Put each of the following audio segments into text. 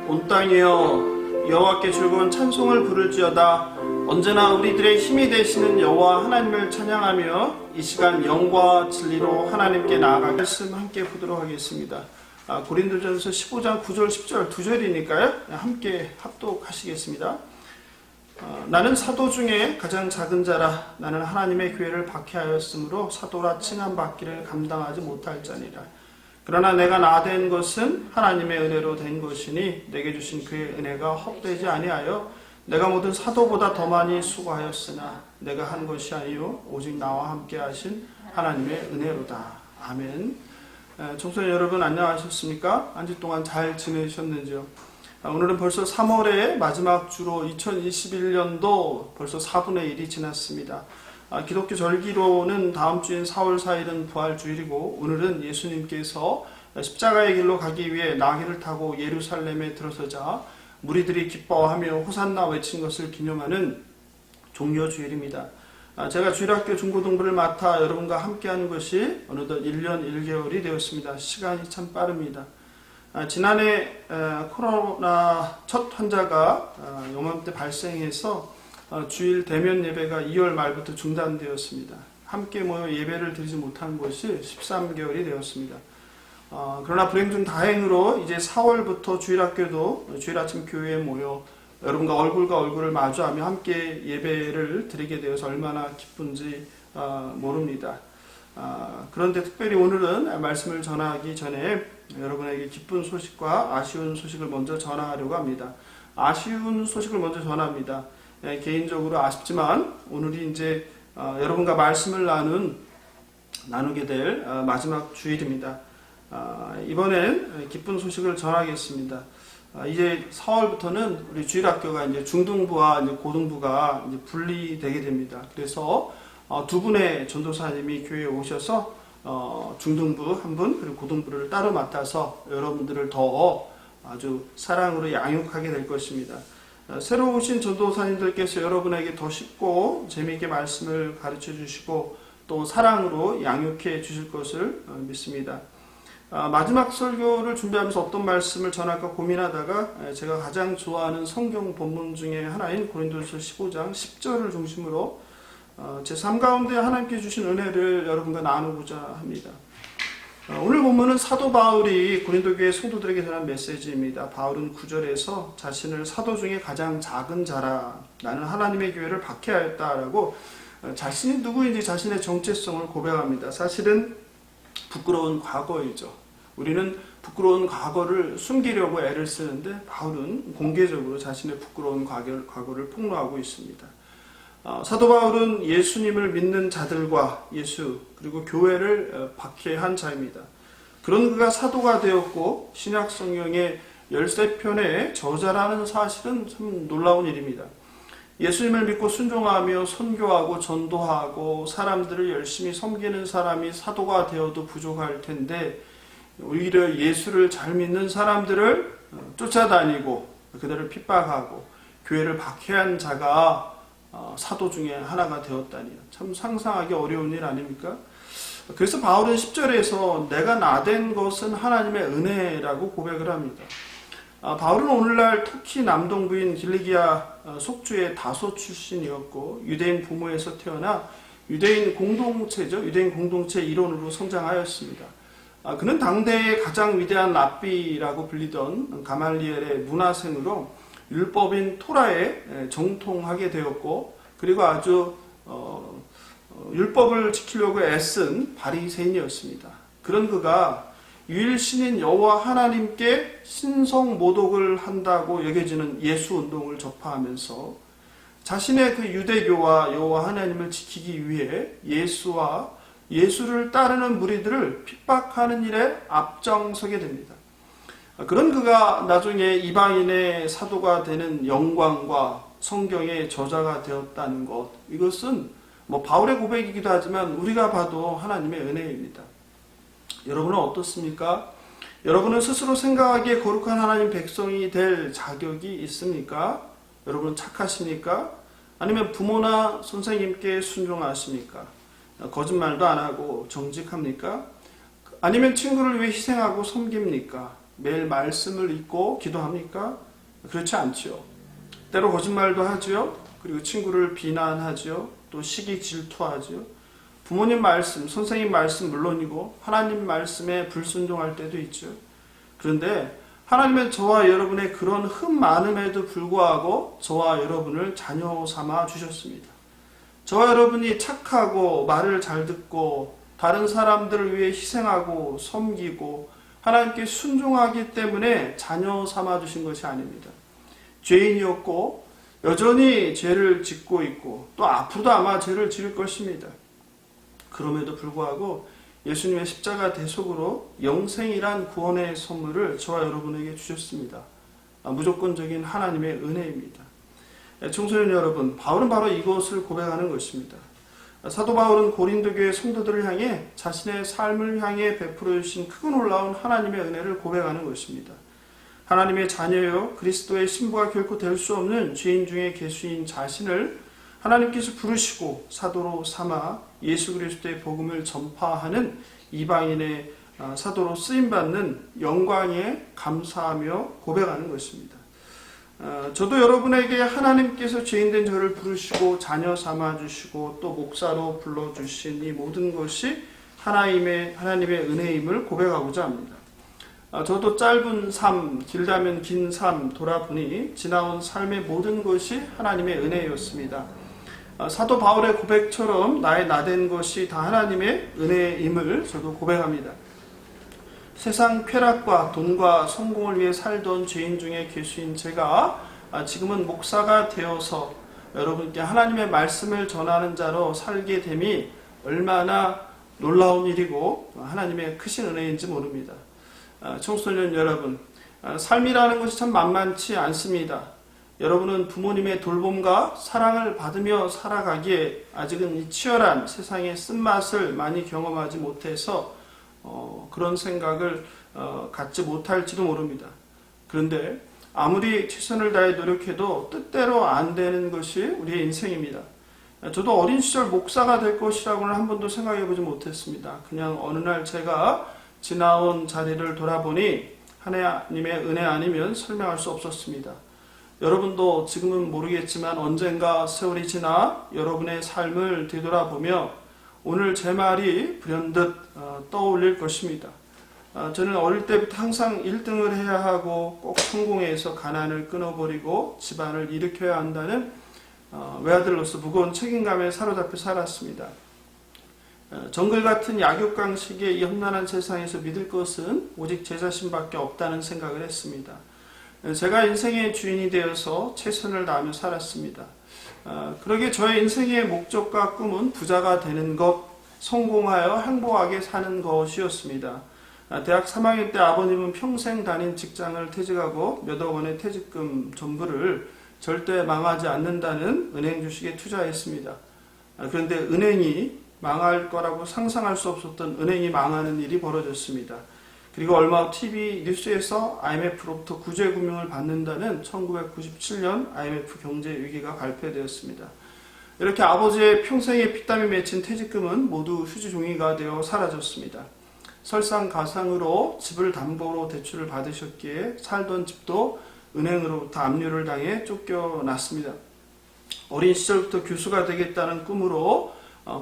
온 땅이여 여호와께 즐거운 찬송을 부를지어다. 언제나 우리들의 힘이 되시는 여호와 하나님을 찬양하며 이 시간 영과 진리로 하나님께 나아가 말씀 함께 보도록 하겠습니다. 고린도전서 15장 9절 10절 두 절이니까요. 함께 합독하시겠습니다. 나는 사도 중에 가장 작은 자라. 나는 하나님의 교회를 박해하였으므로 사도라 칭함받기를 감당하지 못할 자니라. 그러나 내가 나된 것은 하나님의 은혜로 된 것이니 내게 주신 그의 은혜가 헛되지 아니하여 내가 모든 사도보다 더 많이 수고하였으나 내가 한 것이 아니요 오직 나와 함께 하신 하나님의 은혜로다. 아멘. 청소년 여러분 안녕하셨습니까? 한 주 동안 잘 지내셨는지요? 오늘은 벌써 3월의 마지막 주로 2021년도 벌써 4분의 1이 지났습니다. 기독교 절기로는 다음 주인 4월 4일은 부활주일이고 오늘은 예수님께서 십자가의 길로 가기 위해 나귀를 타고 예루살렘에 들어서자 무리들이 기뻐하며 호산나 외친 것을 기념하는 종려주일입니다. 제가 주일학교 중고등부를 맡아 여러분과 함께하는 것이 어느덧 1년 1개월이 되었습니다. 시간이 참 빠릅니다. 지난해 코로나 첫 환자가 요맘때 발생해서 주일 대면 예배가 2월 말부터 중단되었습니다. 함께 모여 예배를 드리지 못한 것이 13개월이 되었습니다. 그러나 불행 중 다행으로 이제 4월부터 주일학교도 주일 아침 교회에 모여 여러분과 얼굴과 얼굴을 마주하며 함께 예배를 드리게 되어서 얼마나 기쁜지 모릅니다. 그런데 특별히 오늘은 말씀을 전하기 전에 여러분에게 기쁜 소식과 아쉬운 소식을 먼저 전하려고 합니다. 아쉬운 소식을 먼저 전합니다. 개인적으로 아쉽지만 오늘이 이제 여러분과 말씀을 나누게 될 마지막 주일입니다. 이번엔 기쁜 소식을 전하겠습니다. 이제 4월부터는 우리 주일학교가 이제 중등부와 이제 고등부가 이제 분리되게 됩니다. 그래서 두 분의 전도사님이 교회에 오셔서 중등부 한 분 그리고 고등부를 따로 맡아서 여러분들을 더 아주 사랑으로 양육하게 될 것입니다. 새로 오신 전도사님들께서 여러분에게 더 쉽고 재미있게 말씀을 가르쳐 주시고 또 사랑으로 양육해 주실 것을 믿습니다. 마지막 설교를 준비하면서 어떤 말씀을 전할까 고민하다가 제가 가장 좋아하는 성경 본문 중에 하나인 고린도전서 15장 10절을 중심으로 제 삶 가운데 하나님께 주신 은혜를 여러분과 나누고자 합니다. 오늘 본문은 사도 바울이 고린도 교회 성도들에게 전한 메시지입니다. 바울은 9절에서 자신을 사도 중에 가장 작은 자라. 나는 하나님의 교회를 박해하였다라고 자신이 누구인지 자신의 정체성을 고백합니다. 사실은 부끄러운 과거이죠. 우리는 부끄러운 과거를 숨기려고 애를 쓰는데 바울은 공개적으로 자신의 부끄러운 과거를 폭로하고 있습니다. 사도 바울은 예수님을 믿는 자들과 예수 그리고 교회를 박해한 자입니다. 그런 그가 사도가 되었고 신약 성경의 13편의 저자라는 사실은 참 놀라운 일입니다. 예수님을 믿고 순종하며 선교하고 전도하고 사람들을 열심히 섬기는 사람이 사도가 되어도 부족할 텐데 오히려 예수를 잘 믿는 사람들을 쫓아다니고 그들을 핍박하고 교회를 박해한 자가 사도 중에 하나가 되었다니요. 참 상상하기 어려운 일 아닙니까? 그래서 바울은 10절에서 내가 나된 것은 하나님의 은혜라고 고백을 합니다. 바울은 오늘날 터키 남동부인 길리기아 속주의 다소 출신이었고 유대인 부모에서 태어나 유대인 공동체죠. 유대인 공동체 일원으로 성장하였습니다. 그는 당대의 가장 위대한 랍비라고 불리던 가말리엘의 문화생으로 율법인 토라에 정통하게 되었고 그리고 아주 율법을 지키려고 애쓴 바리새인이었습니다. 그런 그가 유일신인 여호와 하나님께 신성모독을 한다고 여겨지는 예수운동을 접하면서 자신의 그 유대교와 여호와 하나님을 지키기 위해 예수를 따르는 무리들을 핍박하는 일에 앞장서게 됩니다. 그런 그가 나중에 이방인의 사도가 되는 영광과 성경의 저자가 되었다는 것, 이것은 바울의 고백이기도 하지만 우리가 봐도 하나님의 은혜입니다. 여러분은 어떻습니까? 여러분은 스스로 생각하기에 거룩한 하나님 백성이 될 자격이 있습니까? 여러분 착하십니까? 아니면 부모나 선생님께 순종하십니까? 거짓말도 안 하고 정직합니까? 아니면 친구를 위해 희생하고 섬깁니까? 매일 말씀을 읽고 기도합니까? 그렇지 않지요. 때로 거짓말도 하지요. 그리고 친구를 비난하지요. 또 시기 질투하지요. 부모님 말씀, 선생님 말씀 물론이고 하나님 말씀에 불순종할 때도 있죠. 그런데 하나님은 저와 여러분의 그런 흠 많음에도 불구하고 저와 여러분을 자녀 삼아 주셨습니다. 저와 여러분이 착하고 말을 잘 듣고 다른 사람들을 위해 희생하고 섬기고 하나님께 순종하기 때문에 자녀 삼아 주신 것이 아닙니다. 죄인이었고 여전히 죄를 짓고 있고 또 앞으로도 아마 죄를 지을 것입니다. 그럼에도 불구하고 예수님의 십자가 대속으로 영생이란 구원의 선물을 저와 여러분에게 주셨습니다. 무조건적인 하나님의 은혜입니다. 청소년 여러분, 바울은 바로 이것을 고백하는 것입니다. 사도 바울은 고린도 교회 성도들을 향해 자신의 삶을 향해 베풀어 주신 크고 놀라운 하나님의 은혜를 고백하는 것입니다. 하나님의 자녀요 그리스도의 신부가 결코 될 수 없는 죄인 중에 계수인 자신을 하나님께서 부르시고 사도로 삼아 예수 그리스도의 복음을 전파하는 이방인의 사도로 쓰임받는 영광에 감사하며 고백하는 것입니다. 저도 여러분에게 하나님께서 죄인된 저를 부르시고 자녀 삼아주시고 또 목사로 불러주신 이 모든 것이 하나님의 은혜임을 고백하고자 합니다. 저도 짧은 삶, 길다면 긴 삶 돌아보니 지나온 삶의 모든 것이 하나님의 은혜였습니다. 사도 바울의 고백처럼 나의 나된 것이 다 하나님의 은혜임을 저도 고백합니다. 세상 쾌락과 돈과 성공을 위해 살던 죄인 중에 계수인 제가 지금은 목사가 되어서 여러분께 하나님의 말씀을 전하는 자로 살게 됨이 얼마나 놀라운 일이고 하나님의 크신 은혜인지 모릅니다. 청소년 여러분, 삶이라는 것이 참 만만치 않습니다. 여러분은 부모님의 돌봄과 사랑을 받으며 살아가기에 아직은 이 치열한 세상의 쓴맛을 많이 경험하지 못해서 그런 생각을 갖지 못할지도 모릅니다. 그런데 아무리 최선을 다해 노력해도 뜻대로 안 되는 것이 우리의 인생입니다. 저도 어린 시절 목사가 될 것이라고는 한 번도 생각해 보지 못했습니다. 그냥 어느 날 제가 지나온 자리를 돌아보니 하나님의 은혜 아니면 설명할 수 없었습니다. 여러분도 지금은 모르겠지만 언젠가 세월이 지나 여러분의 삶을 되돌아보며 오늘 제 말이 불현듯 떠올릴 것입니다. 저는 어릴 때부터 항상 1등을 해야 하고 꼭 성공해서 가난을 끊어버리고 집안을 일으켜야 한다는 외아들로서 무거운 책임감에 사로잡혀 살았습니다. 정글 같은 약육강식의 이 험난한 세상에서 믿을 것은 오직 제 자신밖에 없다는 생각을 했습니다. 제가 인생의 주인이 되어서 최선을 다하며 살았습니다. 그러기에 저의 인생의 목적과 꿈은 부자가 되는 것, 성공하여 행복하게 사는 것이었습니다. 대학 3학년 때 아버님은 평생 다닌 직장을 퇴직하고 몇억 원의 퇴직금 전부를 절대 망하지 않는다는 은행 주식에 투자했습니다. 그런데 은행이 망할 거라고 상상할 수 없었던 은행이 망하는 일이 벌어졌습니다. 그리고 얼마 후 TV 뉴스에서 IMF로부터 구제금융을 받는다는 1997년 IMF 경제위기가 발표되었습니다. 이렇게 아버지의 평생의 피땀이 맺힌 퇴직금은 모두 휴지종이가 되어 사라졌습니다. 설상가상으로 집을 담보로 대출을 받으셨기에 살던 집도 은행으로부터 압류를 당해 쫓겨났습니다. 어린 시절부터 교수가 되겠다는 꿈으로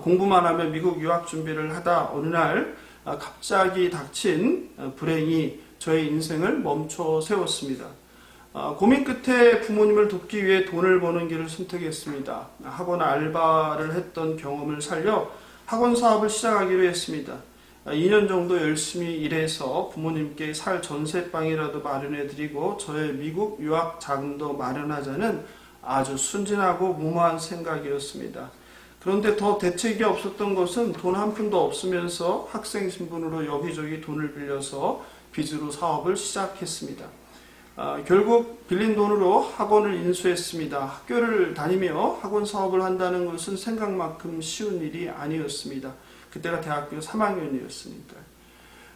공부만 하며 미국 유학 준비를 하다 어느 날 갑자기 닥친 불행이 저의 인생을 멈춰 세웠습니다. 고민 끝에 부모님을 돕기 위해 돈을 버는 길을 선택했습니다. 학원 알바를 했던 경험을 살려 학원 사업을 시작하기로 했습니다. 2년 정도 열심히 일해서 부모님께 살 전세방이라도 마련해드리고 저의 미국 유학 자금도 마련하자는 아주 순진하고 무모한 생각이었습니다. 그런데 더 대책이 없었던 것은 돈 한 푼도 없으면서 학생 신분으로 여기저기 돈을 빌려서 빚으로 사업을 시작했습니다. 결국 빌린 돈으로 학원을 인수했습니다. 학교를 다니며 학원 사업을 한다는 것은 생각만큼 쉬운 일이 아니었습니다. 그때가 대학교 3학년이었으니까.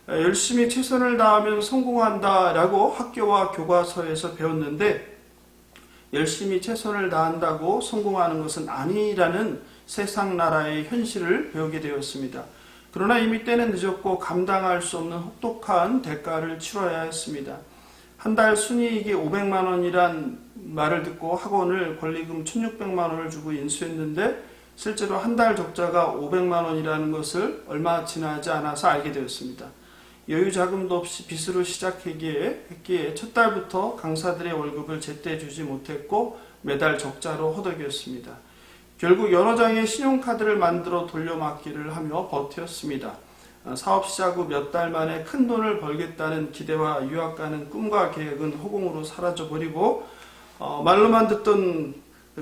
열심히 최선을 다하면 성공한다라고 학교와 교과서에서 배웠는데 열심히 최선을 다한다고 성공하는 것은 아니라는 세상 나라의 현실을 배우게 되었습니다. 그러나 이미 때는 늦었고 감당할 수 없는 혹독한 대가를 치러야 했습니다. 한 달 순이익이 500만 원이란 말을 듣고 학원을 권리금 1600만 원을 주고 인수했는데 실제로 한 달 적자가 500만 원이라는 것을 얼마 지나지 않아서 알게 되었습니다. 여유 자금도 없이 빚으로 시작했기에 첫 달부터 강사들의 월급을 제때 주지 못했고 매달 적자로 허덕였습니다. 결국 여러 장의 신용카드를 만들어 돌려막기를 하며 버텼습니다. 사업 시작 후 몇 달 만에 큰 돈을 벌겠다는 기대와 유학 가는 꿈과 계획은 허공으로 사라져버리고 말로만 듣던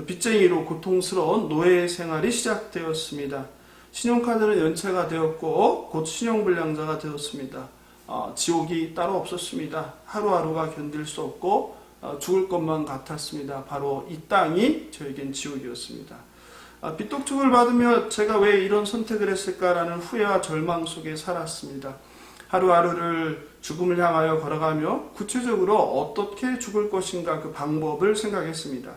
빚쟁이로 고통스러운 노예 생활이 시작되었습니다. 신용카드는 연체가 되었고 곧 신용불량자가 되었습니다. 지옥이 따로 없었습니다. 하루하루가 견딜 수 없고 죽을 것만 같았습니다. 바로 이 땅이 저에겐 지옥이었습니다. 빚독촉을 받으며 제가 왜 이런 선택을 했을까라는 후회와 절망 속에 살았습니다. 하루하루를 죽음을 향하여 걸어가며 구체적으로 어떻게 죽을 것인가 그 방법을 생각했습니다.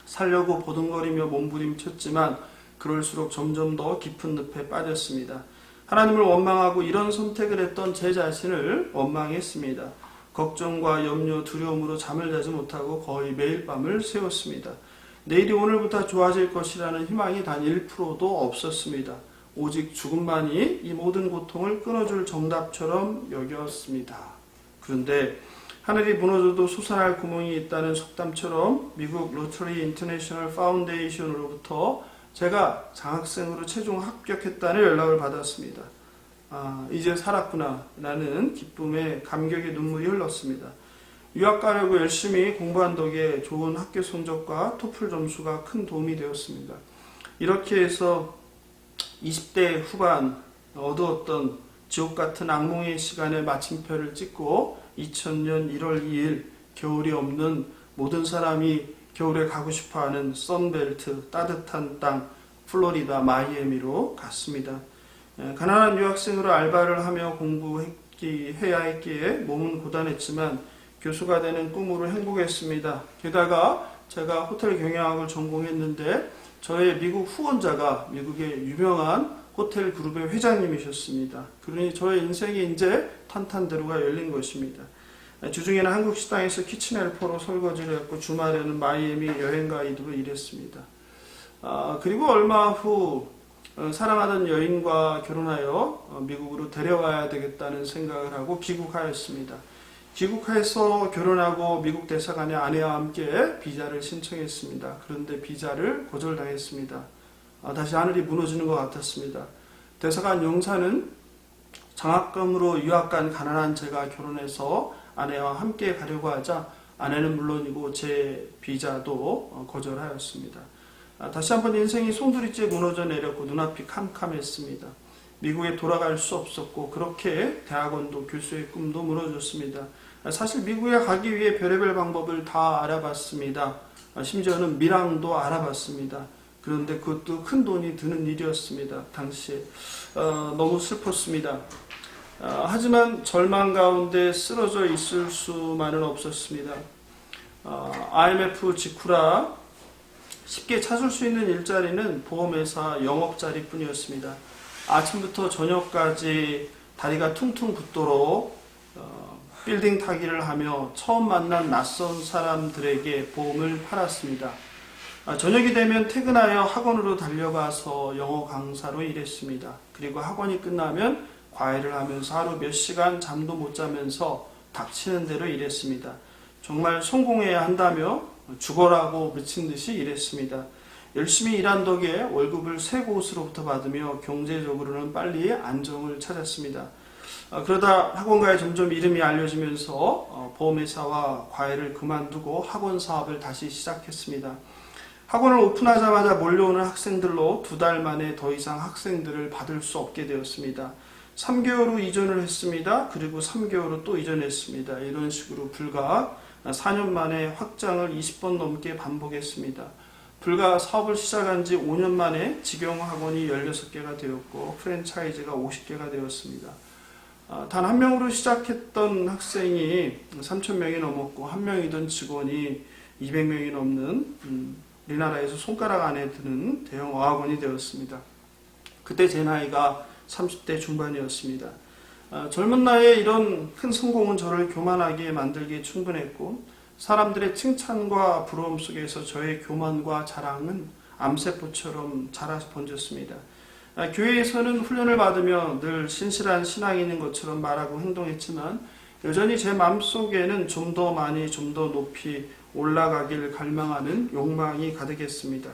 살려고 보둥거리며 몸부림쳤지만 그럴수록 점점 더 깊은 늪에 빠졌습니다. 하나님을 원망하고 이런 선택을 했던 제 자신을 원망했습니다. 걱정과 염려, 두려움으로 잠을 자지 못하고 거의 매일 밤을 새웠습니다. 내일이 오늘보다 좋아질 것이라는 희망이 단 1%도 없었습니다. 오직 죽음만이 이 모든 고통을 끊어줄 정답처럼 여겼습니다. 그런데 하늘이 무너져도 솟아날 구멍이 있다는 속담처럼 미국 로터리 인터내셔널 파운데이션으로부터 제가 장학생으로 최종 합격했다는 연락을 받았습니다. 이제 살았구나 라는 기쁨에 감격의 눈물이 흘렀습니다. 유학 가려고 열심히 공부한 덕에 좋은 학교 성적과 토플 점수가 큰 도움이 되었습니다. 이렇게 해서 20대 후반 어두웠던 지옥같은 악몽의 시간에 마침표를 찍고 2000년 1월 2일 겨울이 없는 모든 사람이 겨울에 가고 싶어하는 선벨트 따뜻한 땅 플로리다 마이애미로 갔습니다. 가난한 유학생으로 알바를 하며 공부해야 했기에 몸은 고단했지만 교수가 되는 꿈으로 행복했습니다. 게다가 제가 호텔 경영학을 전공했는데 저의 미국 후원자가 미국의 유명한 호텔 그룹의 회장님이셨습니다. 그러니 저의 인생이 이제 탄탄대로가 열린 것입니다. 주중에는 한국 식당에서 키친 헬퍼로 설거지를 했고 주말에는 마이애미 여행 가이드로 일했습니다. 그리고 얼마 후 사랑하던 여인과 결혼하여 미국으로 데려와야 되겠다는 생각을 하고 귀국하였습니다. 귀국해서 결혼하고 미국 대사관에 아내와 함께 비자를 신청했습니다. 그런데 비자를 거절당했습니다. 다시 하늘이 무너지는 것 같았습니다. 대사관 용사는 장학금으로 유학 간 가난한 제가 결혼해서 아내와 함께 가려고 하자 아내는 물론이고 제 비자도 거절하였습니다. 다시 한번 인생이 송두리째 무너져 내렸고 눈앞이 캄캄했습니다. 미국에 돌아갈 수 없었고 그렇게 대학원도 교수의 꿈도 무너졌습니다. 사실 미국에 가기 위해 별의별 방법을 다 알아봤습니다. 심지어는 밀항도 알아봤습니다. 그런데 그것도 큰 돈이 드는 일이었습니다. 당시에 너무 슬펐습니다. 하지만 절망 가운데 쓰러져 있을 수만은 없었습니다. IMF 직후라 쉽게 찾을 수 있는 일자리는 보험회사 영업자리 뿐이었습니다. 아침부터 저녁까지 다리가 퉁퉁 붓도록 빌딩 타기를 하며 처음 만난 낯선 사람들에게 보험을 팔았습니다. 저녁이 되면 퇴근하여 학원으로 달려가서 영어 강사로 일했습니다. 그리고 학원이 끝나면 과외를 하면서 하루 몇 시간 잠도 못 자면서 닥치는 대로 일했습니다. 정말 성공해야 한다며 죽어라고 미친 듯이 일했습니다. 열심히 일한 덕에 월급을 새 곳으로부터 받으며 경제적으로는 빨리 안정을 찾았습니다. 그러다 학원가에 점점 이름이 알려지면서 보험회사와 과외를 그만두고 학원 사업을 다시 시작했습니다. 학원을 오픈하자마자 몰려오는 학생들로 2달 만에 더 이상 학생들을 받을 수 없게 되었습니다. 3개월 후 이전을 했습니다. 그리고 3개월 후 또 이전했습니다. 이런 식으로 불과 4년 만에 확장을 20번 넘게 반복했습니다. 불과 사업을 시작한 지 5년 만에 직영학원이 16개가 되었고 프랜차이즈가 50개가 되었습니다. 단 한 명으로 시작했던 학생이 3,000명이 넘었고 한 명이던 직원이 200명이 넘는 우리나라에서 손가락 안에 드는 대형 어학원이 되었습니다. 그때 제 나이가 30대 중반이었습니다. 젊은 나이에 이런 큰 성공은 저를 교만하게 만들기에 충분했고 사람들의 칭찬과 부러움 속에서 저의 교만과 자랑은 암세포처럼 자라서 번졌습니다. 교회에서는 훈련을 받으며 늘 신실한 신앙인인 것처럼 말하고 행동했지만 여전히 제 마음속에는 좀 더 많이 좀 더 높이 올라가길 갈망하는 욕망이 가득했습니다.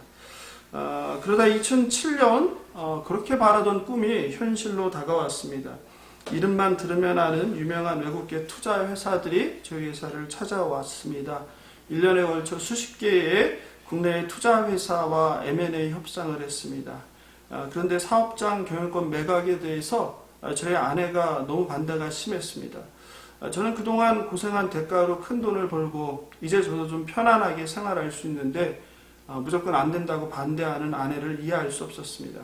그러다 2007년 그렇게 바라던 꿈이 현실로 다가왔습니다. 이름만 들으면 아는 유명한 외국계 투자 회사들이 저희 회사를 찾아왔습니다. 1년에 걸쳐 수십 개의 국내 투자 회사와 M&A 협상을 했습니다. 그런데 사업장 경영권 매각에 대해서 저희 아내가 너무 반대가 심했습니다. 저는 그동안 고생한 대가로 큰 돈을 벌고 이제 저도 좀 편안하게 생활할 수 있는데 무조건 안 된다고 반대하는 아내를 이해할 수 없었습니다.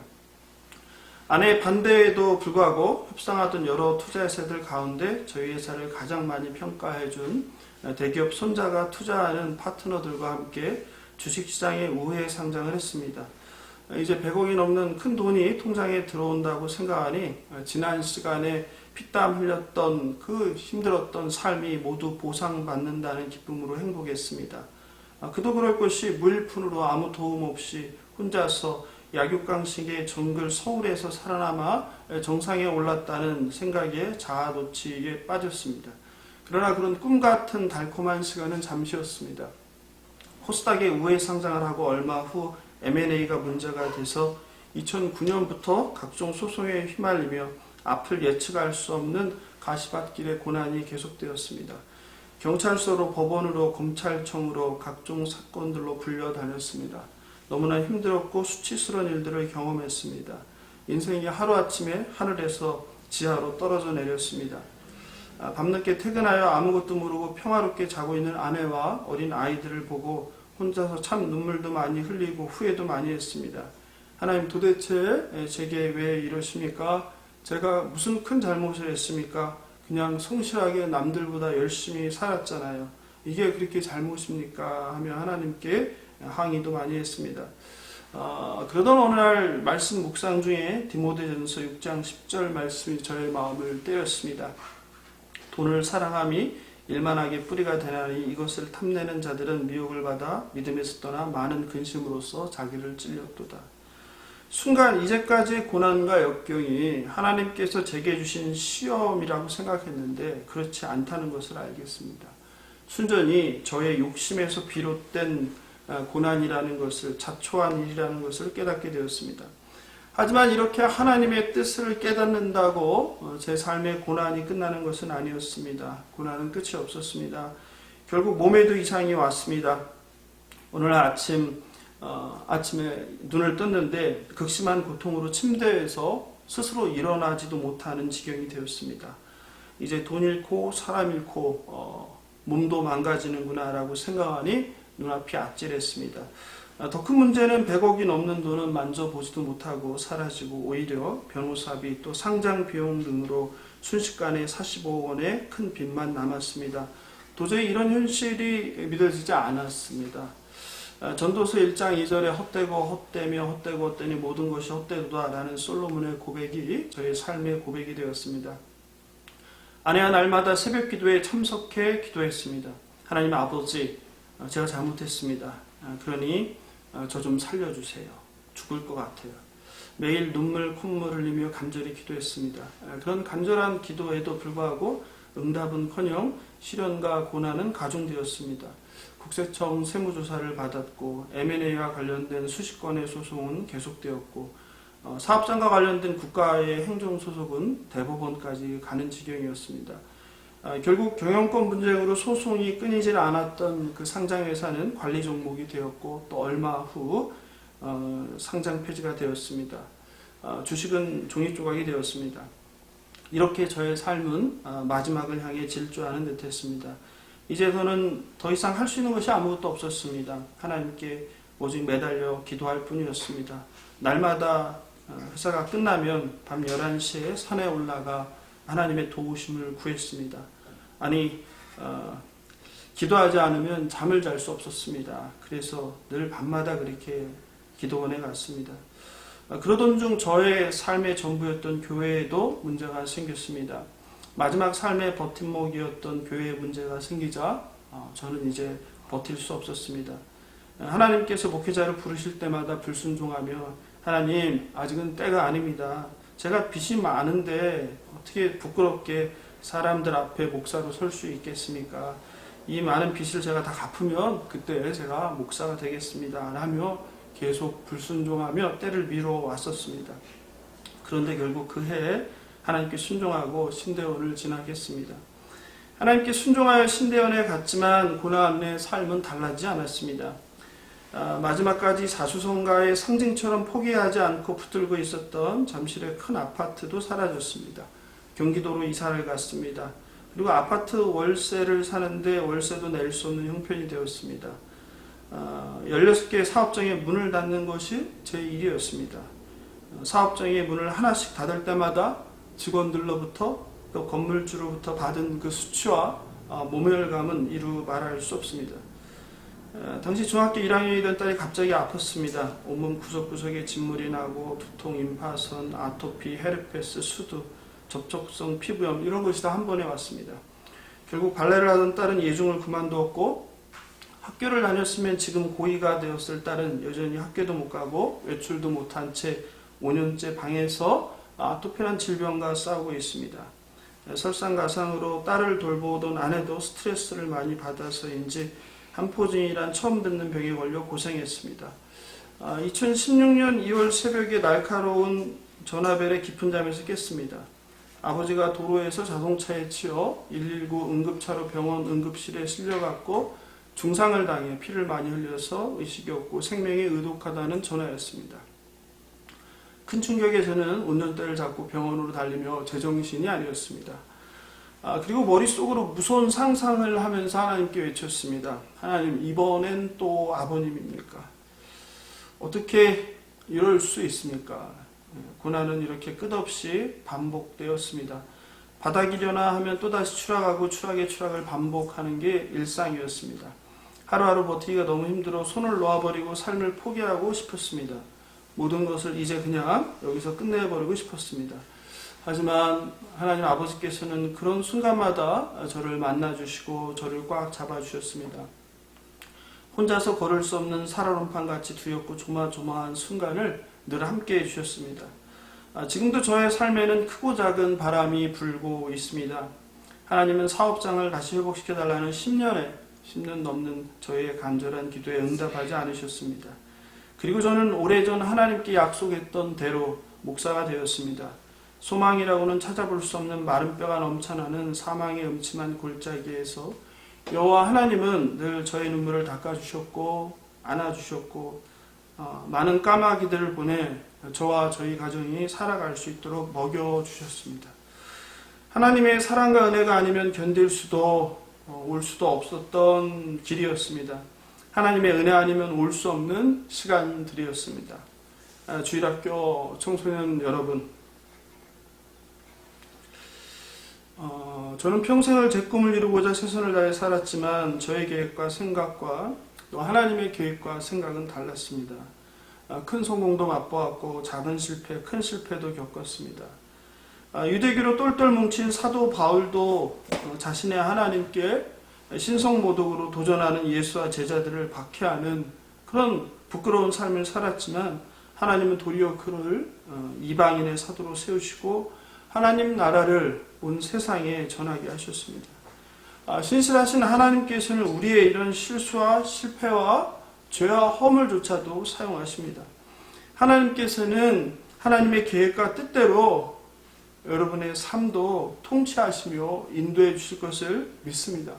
아내의 반대에도 불구하고 협상하던 여러 투자회사들 가운데 저희 회사를 가장 많이 평가해준 대기업 손자가 투자하는 파트너들과 함께 주식시장에 우회 상장을 했습니다. 이제 100억이 넘는 큰 돈이 통장에 들어온다고 생각하니 지난 시간에 피땀 흘렸던 그 힘들었던 삶이 모두 보상받는다는 기쁨으로 행복했습니다. 그도 그럴 것이 무일푼으로 아무 도움 없이 혼자서 약육강식의 정글 서울에서 살아남아 정상에 올랐다는 생각에 자아도취에 빠졌습니다. 그러나 그런 꿈같은 달콤한 시간은 잠시였습니다. 코스닥에 우회 상장을 하고 얼마 후 M&A가 문제가 돼서 2009년부터 각종 소송에 휘말리며 앞을 예측할 수 없는 가시밭길의 고난이 계속되었습니다. 경찰서로 법원으로 검찰청으로 각종 사건들로 불려다녔습니다. 너무나 힘들었고 수치스러운 일들을 경험했습니다. 인생이 하루아침에 하늘에서 지하로 떨어져 내렸습니다. 밤늦게 퇴근하여 아무것도 모르고 평화롭게 자고 있는 아내와 어린 아이들을 보고 혼자서 참 눈물도 많이 흘리고 후회도 많이 했습니다. 하나님, 도대체 제게 왜 이러십니까? 제가 무슨 큰 잘못을 했습니까? 그냥 성실하게 남들보다 열심히 살았잖아요. 이게 그렇게 잘못입니까? 하며 하나님께 항의도 많이 했습니다. 그러던 어느 날 말씀 묵상 중에 디모데전서 6장 10절 말씀이 저의 마음을 때렸습니다. 돈을 사랑함이 일만하게 뿌리가 되나니 이것을 탐내는 자들은 미혹을 받아 믿음에서 떠나 많은 근심으로써 자기를 찔렸도다. 순간 이제까지의 고난과 역경이 하나님께서 제게 주신 시험이라고 생각했는데 그렇지 않다는 것을 알겠습니다. 순전히 저의 욕심에서 비롯된 고난이라는 것을, 자초한 일이라는 것을 깨닫게 되었습니다. 하지만 이렇게 하나님의 뜻을 깨닫는다고 제 삶의 고난이 끝나는 것은 아니었습니다. 고난은 끝이 없었습니다. 결국 몸에도 이상이 왔습니다. 오늘 아침에 눈을 떴는데 극심한 고통으로 침대에서 스스로 일어나지도 못하는 지경이 되었습니다. 이제 돈 잃고 사람 잃고 몸도 망가지는구나 라고 생각하니 눈앞이 아찔했습니다. 더 큰 문제는 100억이 넘는 돈은 만져보지도 못하고 사라지고 오히려 변호사비 또 상장 비용 등으로 순식간에 45억 원의 큰 빚만 남았습니다. 도저히 이런 현실이 믿어지지 않았습니다. 전도서 1장 2절에 헛되고 헛되며 헛되고 헛되니 모든 것이 헛되도다 라는 솔로몬의 고백이 저의 삶의 고백이 되었습니다. 아내와 날마다 새벽 기도에 참석해 기도했습니다. 하나님 아버지, 제가 잘못했습니다. 그러니 저 좀 살려주세요. 죽을 것 같아요. 매일 눈물 콧물 흘리며 간절히 기도했습니다. 그런 간절한 기도에도 불구하고 응답은커녕 시련과 고난은 가중되었습니다. 국세청 세무조사를 받았고 M&A와 관련된 수십 건의 소송은 계속되었고 사업장과 관련된 국가의 행정소송은 대법원까지 가는 지경이었습니다. 결국 경영권 분쟁으로 소송이 끊이질 않았던 그 상장회사는 관리 종목이 되었고 또 얼마 후 상장 폐지가 되었습니다. 주식은 종이 조각이 되었습니다. 이렇게 저의 삶은 마지막을 향해 질주하는 듯했습니다. 이제 저는 더 이상 할 수 있는 것이 아무것도 없었습니다. 하나님께 오직 매달려 기도할 뿐이었습니다. 날마다 회사가 끝나면 밤 11시에 산에 올라가 하나님의 도우심을 구했습니다. 아니, 기도하지 않으면 잠을 잘 수 없었습니다. 그래서 늘 밤마다 그렇게 기도원에 갔습니다. 그러던 중 저의 삶의 전부였던 교회에도 문제가 생겼습니다. 마지막 삶의 버팀목이었던 교회에 문제가 생기자 저는 이제 버틸 수 없었습니다. 하나님께서 목회자를 부르실 때마다 불순종하며 하나님 아직은 때가 아닙니다. 제가 빚이 많은데 어떻게 부끄럽게 사람들 앞에 목사로 설 수 있겠습니까? 이 많은 빚을 제가 다 갚으면 그때 제가 목사가 되겠습니다. 라며 계속 불순종하며 때를 미뤄왔었습니다. 그런데 결국 그 해에 하나님께 순종하고 신대원을 지나겠습니다. 하나님께 순종하여 신대원에 갔지만 고난의 삶은 달라지지 않았습니다. 마지막까지 사수성가의 상징처럼 포기하지 않고 붙들고 있었던 잠실의 큰 아파트도 사라졌습니다. 경기도로 이사를 갔습니다. 그리고 아파트 월세를 사는데 월세도 낼 수 없는 형편이 되었습니다. 16개의 사업장의 문을 닫는 것이 제 일이었습니다. 사업장의 문을 하나씩 닫을 때마다 직원들로부터 또 건물주로부터 받은 그 수치와 모멸감은 이루 말할 수 없습니다. 당시 중학교 1학년이던 딸이 갑자기 아팠습니다. 온몸 구석구석에 진물이 나고 두통, 임파선, 아토피, 헤르페스, 수두, 접촉성 피부염 이런 것이 다 한 번에 왔습니다. 결국 발레를 하던 딸은 예중을 그만두었고 학교를 다녔으면 지금 고2가 되었을 딸은 여전히 학교도 못 가고 외출도 못한 채 5년째 방에서 아토피란 질병과 싸우고 있습니다. 설상가상으로 딸을 돌보던 아내도 스트레스를 많이 받아서인지 한포진이란 처음 듣는 병에 걸려 고생했습니다. 2016년 2월 새벽에 날카로운 전화벨에 깊은 잠에서 깼습니다. 아버지가 도로에서 자동차에 치여 119 응급차로 병원 응급실에 실려갔고 중상을 당해 피를 많이 흘려서 의식이 없고 생명이 의독하다는 전화였습니다. 큰 충격에 저는 운전대를 잡고 병원으로 달리며 제정신이 아니었습니다. 그리고 머릿속으로 무서운 상상을 하면서 하나님께 외쳤습니다. 하나님, 이번엔 또 아버님입니까? 어떻게 이럴 수 있습니까? 고난은 이렇게 끝없이 반복되었습니다. 바닥이려나 하면 또다시 추락하고 추락의 추락을 반복하는 게 일상이었습니다. 하루하루 버티기가 너무 힘들어 손을 놓아버리고 삶을 포기하고 싶었습니다. 모든 것을 이제 그냥 여기서 끝내버리고 싶었습니다. 하지만 하나님 아버지께서는 그런 순간마다 저를 만나주시고 저를 꽉 잡아주셨습니다. 혼자서 걸을 수 없는 살얼음판같이 두렵고 조마조마한 순간을 늘 함께 해주셨습니다. 지금도 저의 삶에는 크고 작은 바람이 불고 있습니다. 하나님은 사업장을 다시 회복시켜달라는 10년 넘는 저의 간절한 기도에 응답하지 않으셨습니다. 그리고 저는 오래전 하나님께 약속했던 대로 목사가 되었습니다. 소망이라고는 찾아볼 수 없는 마른 뼈가 넘쳐나는 사망의 음침한 골짜기에서 여호와 하나님은 늘 저의 눈물을 닦아주셨고 안아주셨고 많은 까마귀들을 보내 저와 저희 가정이 살아갈 수 있도록 먹여주셨습니다. 하나님의 사랑과 은혜가 아니면 견딜 수도 올 수도 없었던 길이었습니다. 하나님의 은혜 아니면 올 수 없는 시간들이었습니다. 주일학교 청소년 여러분, 저는 평생을 제 꿈을 이루고자 최선을 다해 살았지만 저의 계획과 생각과 또 하나님의 계획과 생각은 달랐습니다. 큰 성공도 맛보았고 작은 실패, 큰 실패도 겪었습니다. 유대교로 똘똘 뭉친 사도 바울도 자신의 하나님께 신성모독으로 도전하는 예수와 제자들을 박해하는 그런 부끄러운 삶을 살았지만 하나님은 도리어 그를 이방인의 사도로 세우시고 하나님 나라를 온 세상에 전하게 하셨습니다. 신실하신 하나님께서는 우리의 이런 실수와 실패와 죄와 허물조차도 사용하십니다. 하나님께서는 하나님의 계획과 뜻대로 여러분의 삶도 통치하시며 인도해 주실 것을 믿습니다.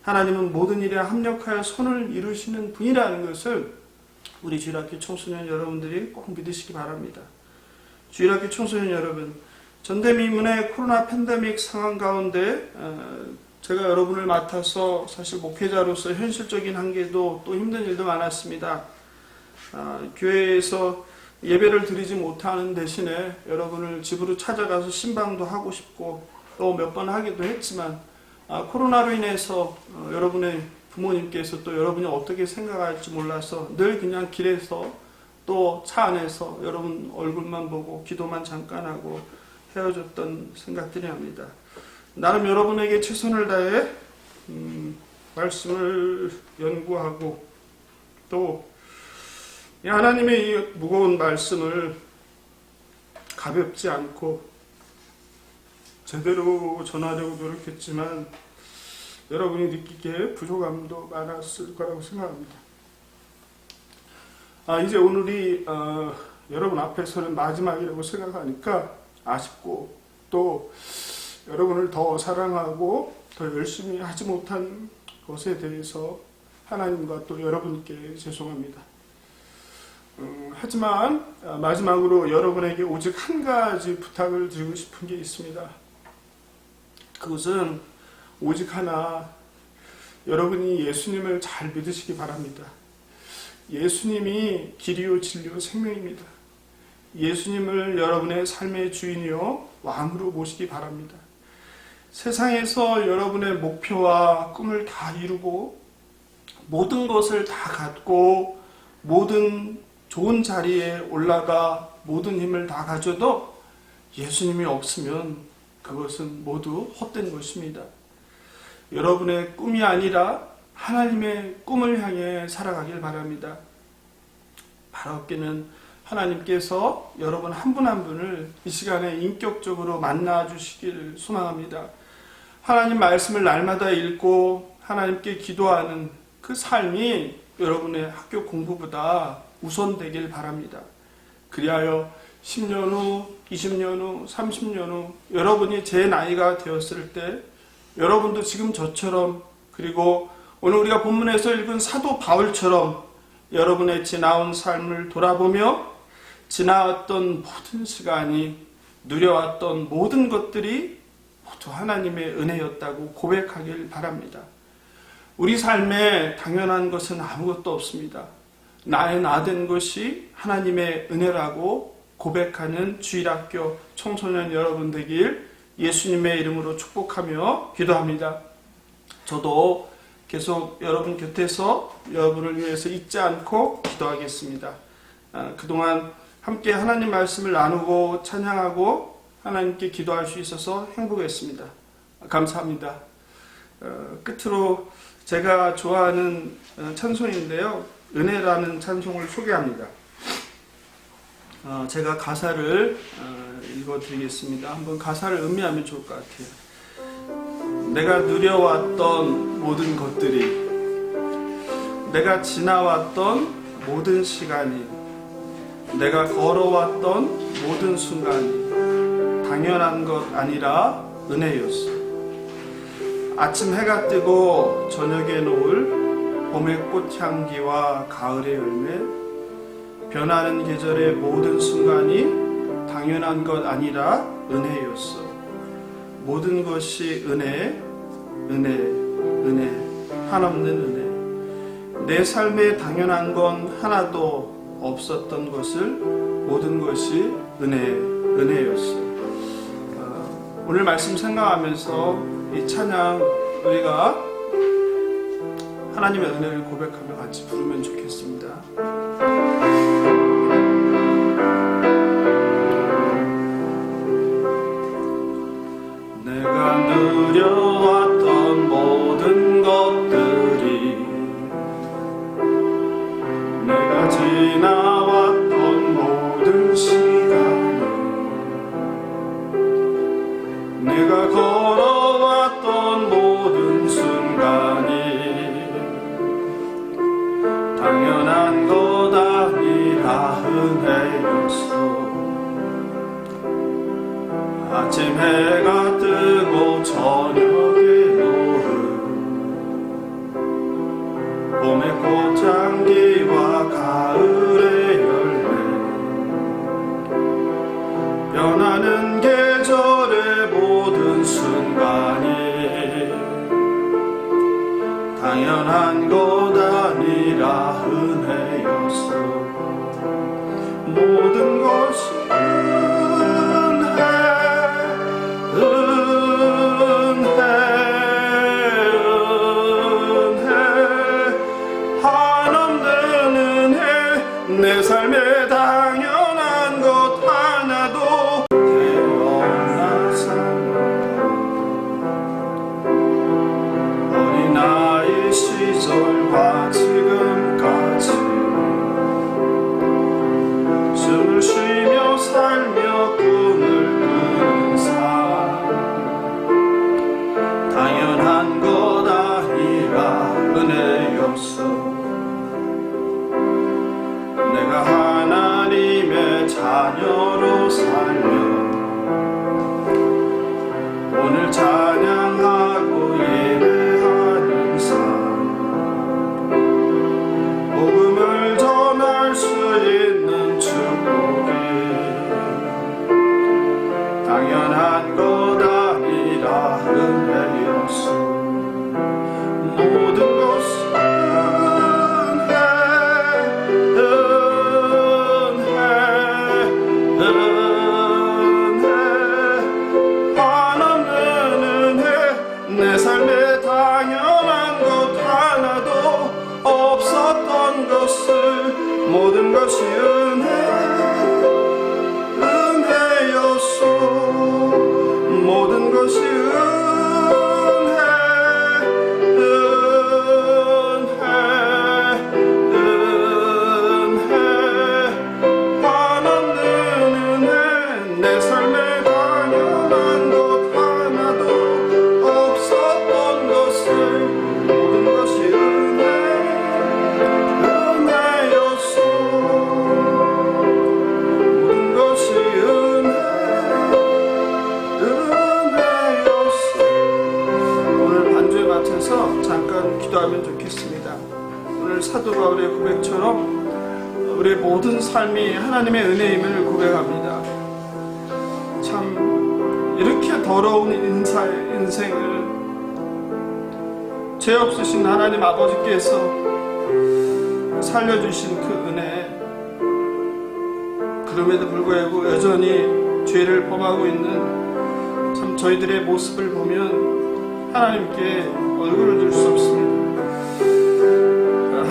하나님은 모든 일에 합력하여 선을 이루시는 분이라는 것을 우리 주일학교 청소년 여러분들이 꼭 믿으시기 바랍니다. 주일학교 청소년 여러분, 전대미문의 코로나 팬데믹 상황 가운데 제가 여러분을 맡아서 사실 목회자로서 현실적인 한계도 또 힘든 일도 많았습니다. 교회에서 예배를 드리지 못하는 대신에 여러분을 집으로 찾아가서 신방도 하고 싶고 또 몇 번 하기도 했지만 코로나로 인해서 여러분의 부모님께서 또 여러분이 어떻게 생각할지 몰라서 늘 그냥 길에서 또 또 차 안에서 여러분 얼굴만 보고 기도만 잠깐 하고 헤어졌던 생각들이 납니다. 나는 여러분에게 최선을 다해 말씀을 연구하고 또 이 하나님의 이 무거운 말씀을 가볍지 않고 제대로 전하려고 노력했지만 여러분이 느끼기에 부족함도 많았을 거라고 생각합니다. 이제 오늘이 여러분 앞에서는 마지막이라고 생각하니까 아쉽고 또 여러분을 더 사랑하고 더 열심히 하지 못한 것에 대해서 하나님과 또 여러분께 죄송합니다. 하지만 마지막으로 여러분에게 오직 한 가지 부탁을 드리고 싶은 게 있습니다. 그것은 오직 하나, 여러분이 예수님을 잘 믿으시기 바랍니다. 예수님이 길이요 진리요 생명입니다. 예수님을 여러분의 삶의 주인이요 왕으로 모시기 바랍니다. 세상에서 여러분의 목표와 꿈을 다 이루고 모든 것을 다 갖고 모든 좋은 자리에 올라가 모든 힘을 다 가져도 예수님이 없으면 그것은 모두 헛된 것입니다. 여러분의 꿈이 아니라 하나님의 꿈을 향해 살아가길 바랍니다. 바로 어깨는 하나님께서 여러분 한 분 한 분을 이 시간에 인격적으로 만나 주시기를 소망합니다. 하나님 말씀을 날마다 읽고 하나님께 기도하는 그 삶이 여러분의 학교 공부보다 우선되길 바랍니다. 그리하여 10년 후, 20년 후, 30년 후 여러분이 제 나이가 되었을 때 여러분도 지금 저처럼 그리고 오늘 우리가 본문에서 읽은 사도 바울처럼 여러분의 지나온 삶을 돌아보며 지나왔던 모든 시간이 누려왔던 모든 것들이 모두 하나님의 은혜였다고 고백하길 바랍니다. 우리 삶에 당연한 것은 아무것도 없습니다. 나의 나된 것이 하나님의 은혜라고 고백하는 주일학교 청소년 여러분 되길 예수님의 이름으로 축복하며 기도합니다. 저도 계속 여러분 곁에서 여러분을 위해서 잊지 않고 기도하겠습니다. 그동안 함께 하나님 말씀을 나누고 찬양하고 하나님께 기도할 수 있어서 행복했습니다. 감사합니다. 끝으로 제가 좋아하는 찬송인데요. 은혜라는 찬송을 소개합니다. 제가 가사를 읽어드리겠습니다. 한번 가사를 음미하면 좋을 것 같아요. 내가 누려왔던 모든 것들이, 내가 지나왔던 모든 시간이, 내가 걸어왔던 모든 순간이 당연한 것 아니라 은혜였어. 아침 해가 뜨고 저녁에 노을, 봄의 꽃향기와 가을의 열매, 변하는 계절의 모든 순간이 당연한 것 아니라 은혜였어. 모든 것이 은혜, 은혜, 은혜, 한없는 은혜. 내 삶에 당연한 건 하나도 없었던 것을 모든 것이 은혜, 은혜였어. 오늘 말씀 생각하면서 이 찬양 우리가 하나님의 은혜를 고백하며 같이 부르면 좋겠습니다. 내가 누려왔던 모든 것들이, 내가 지나왔던 모든 시간이, 내가 걸어왔던 모든 순간이 당연한 것 아니라 은혜였어. 아침 해가 뜨고 저녁에 노을, 봄의 꽃향기와 가을의 열매, 변하는 계절의 모든 순간이 당연한 것 아니라 은혜였어. 모든 것이 은혜, 은혜, 은혜, 한없는 은혜, 내 삶에 당연한 것 하나도 태어나서 어린아이 시절과 지금까지 숨을 쉬며 살며 꿈을 꾸는 삶, 당연한 것 아니라 은혜였어. 내가 하나님의 자녀로 살며 오늘 찬양하고 예배하는 삶, 복음을 전할 수 있는 축복이 당연한 것 아니라 은혜였어. 모든 것은 내 삶에 당연한 것 하나도 없었던 것을 모든 것이 은혜였소. 모든 것이 한없는 은혜. 내 삶에 당연한 것 하나도 없었던 것을 모든 것이 은혜였소. 모든 것이 은혜였소. 오늘 반주에 맞춰서 잠깐 기도하면 좋겠습니다. 오늘 사도 바울의 고백처럼 우리의 모든 삶이 하나님의 은혜임을 고백합니다. 참 이렇게 더러운 인생을 죄 없으신 하나님 아버지께서 살려주신 그 은혜, 그럼에도 불구하고 여전히 죄를 범하고 있는 참 저희들의 모습을 보면 하나님께 얼굴을 들 수 없습니다.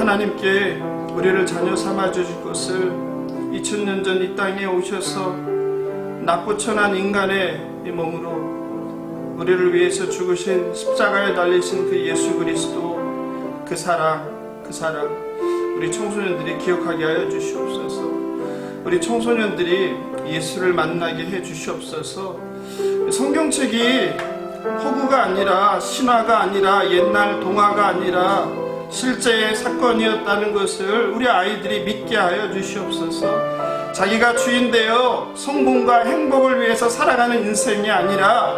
하나님께 우리를 자녀 삼아 주실 것을 2000년 전 이 땅에 오셔서 낮고 천한 인간의 이 몸으로 우리를 위해서 죽으신 십자가에 달리신 그 예수 그리스도, 그 사랑 우리 청소년들이 기억하게 하여 주시옵소서. 우리 청소년들이 예수를 만나게 해 주시옵소서. 성경책이 허구가 아니라 신화가 아니라 옛날 동화가 아니라 실제의 사건이었다는 것을 우리 아이들이 믿게 하여 주시옵소서. 자기가 주인 되어 성공과 행복을 위해서 살아가는 인생이 아니라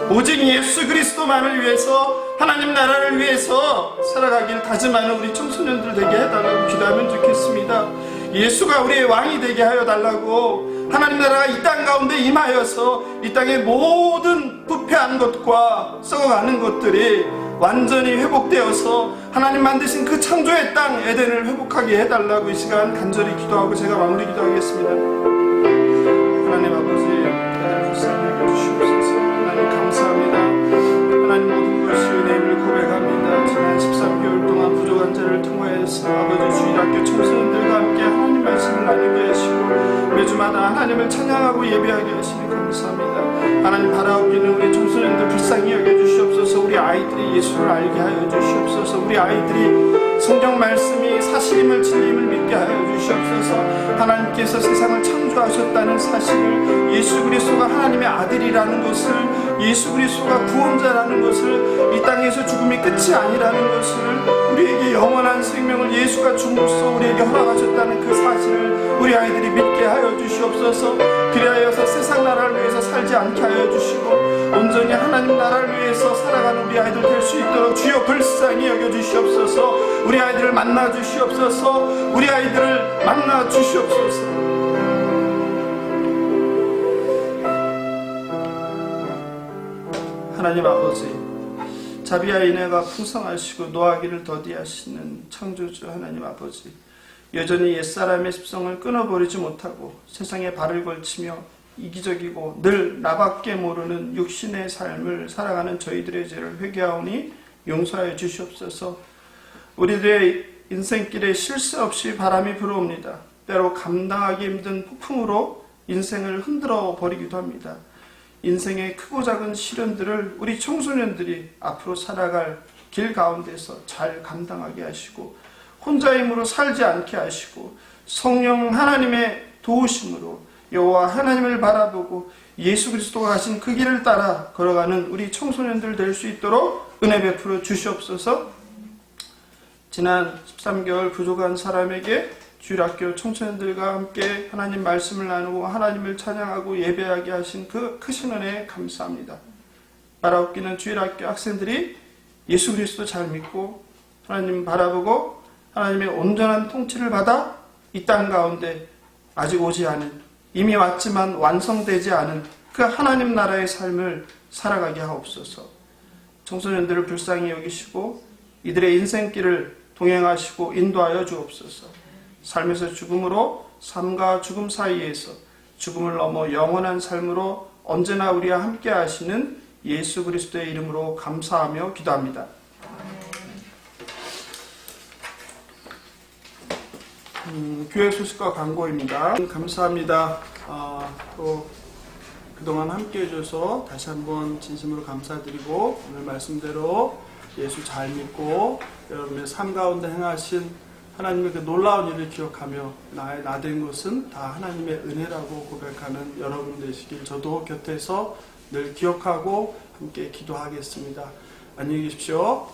오직 예수 그리스도만을 위해서, 하나님 나라를 위해서 살아가길 다짐하는 우리 청소년들 되게 해달라고 기도하면 좋겠습니다. 예수가 우리의 왕이 되게 하여 달라고, 하나님 나라가 이 땅 가운데 임하여서 이 땅의 모든 부패한 것과 썩어가는 것들이 완전히 회복되어서 하나님 만드신 그 창조의 땅 에덴을 회복하게 해달라고 이 시간 간절히 기도하고 제가 마무리 기도하겠습니다. 하나님 아버지, 애들 불쌍히 여겨주시옵소서. 하나님 감사합니다. 하나님 모든 것이 은혜임을 고백합니다. 지난 13개월 동안 부족한 자를 통하여서 아버지 주일학교 청소년들과 함께 하나님 말씀을 나누게 하시고 매주마다 하나님을 찬양하고 예배하게 하시니 감사합니다. 하나님 바라옵기는 우리 청소년들 불쌍히 여겨주시옵소서. 우리 아이들이 예수를 알게 하여 주시옵소서. 우리 아이들이 성경 말씀이 사실임을 진리임을 믿게 하여 주시옵소서. 하나님께서 세상을 창조하셨다는 사실을, 예수 그리스도가 하나님의 아들이라는 것을, 예수 그리스도가 구원자라는 것을, 이 땅에서 죽음이 끝이 아니라는 것을, 우리에게 영원한 생명을 예수가 줌으로써 우리에게 허락하셨다는 그 사실을 우리 아이들이 믿게 하여 주시옵소서. 그리하여서 세상 나라를 위해서 살지 않게 하여 주시고 온전히 하나님 나라를 위해서 살아가는 우리 아이들 될 수 있도록 주여 불쌍히 여겨주시옵소서. 우리 아이들을 만나 주시옵소서. 우리 아이들을 만나 주시옵소서. 하나님 아버지, 자비와 인애가 풍성하시고 노하기를 더디하시는 창조주 하나님 아버지, 여전히 옛사람의 습성을 끊어버리지 못하고 세상에 발을 걸치며 이기적이고 늘 나밖에 모르는 육신의 삶을 살아가는 저희들의 죄를 회개하오니 용서하여 주시옵소서. 우리들의 인생길에 실수 없이 바람이 불어옵니다. 때로 감당하기 힘든 폭풍으로 인생을 흔들어 버리기도 합니다. 인생의 크고 작은 시련들을 우리 청소년들이 앞으로 살아갈 길 가운데서 잘 감당하게 하시고 혼자 힘으로 살지 않게 하시고 성령 하나님의 도우심으로 여호와 하나님을 바라보고 예수 그리스도가 가신 그 길을 따라 걸어가는 우리 청소년들 될 수 있도록 은혜 베풀어 주시옵소서. 지난 13개월 부족한 사람에게 주일학교 청소년들과 함께 하나님 말씀을 나누고 하나님을 찬양하고 예배하게 하신 그 크신 은혜에 감사합니다. 바라옵기는 주일학교 학생들이 예수 그리스도 잘 믿고 하나님 바라보고 하나님의 온전한 통치를 받아 이 땅 가운데 아직 오지 않은, 이미 왔지만 완성되지 않은 그 하나님 나라의 삶을 살아가게 하옵소서. 청소년들을 불쌍히 여기시고 이들의 인생길을 동행하시고 인도하여 주옵소서. 삶에서 죽음으로, 삶과 죽음 사이에서 죽음을 넘어 영원한 삶으로 언제나 우리와 함께 하시는 예수 그리스도의 이름으로 감사하며 기도합니다. 교회 소식과 광고입니다. 감사합니다. 또 그동안 함께 해줘서 다시 한번 진심으로 감사드리고 오늘 말씀대로 예수 잘 믿고 여러분의 삶 가운데 행하신 하나님의 그 놀라운 일을 기억하며 나 된 것은 다 하나님의 은혜라고 고백하는 여러분 되시길 저도 곁에서 늘 기억하고 함께 기도하겠습니다. 안녕히 계십시오.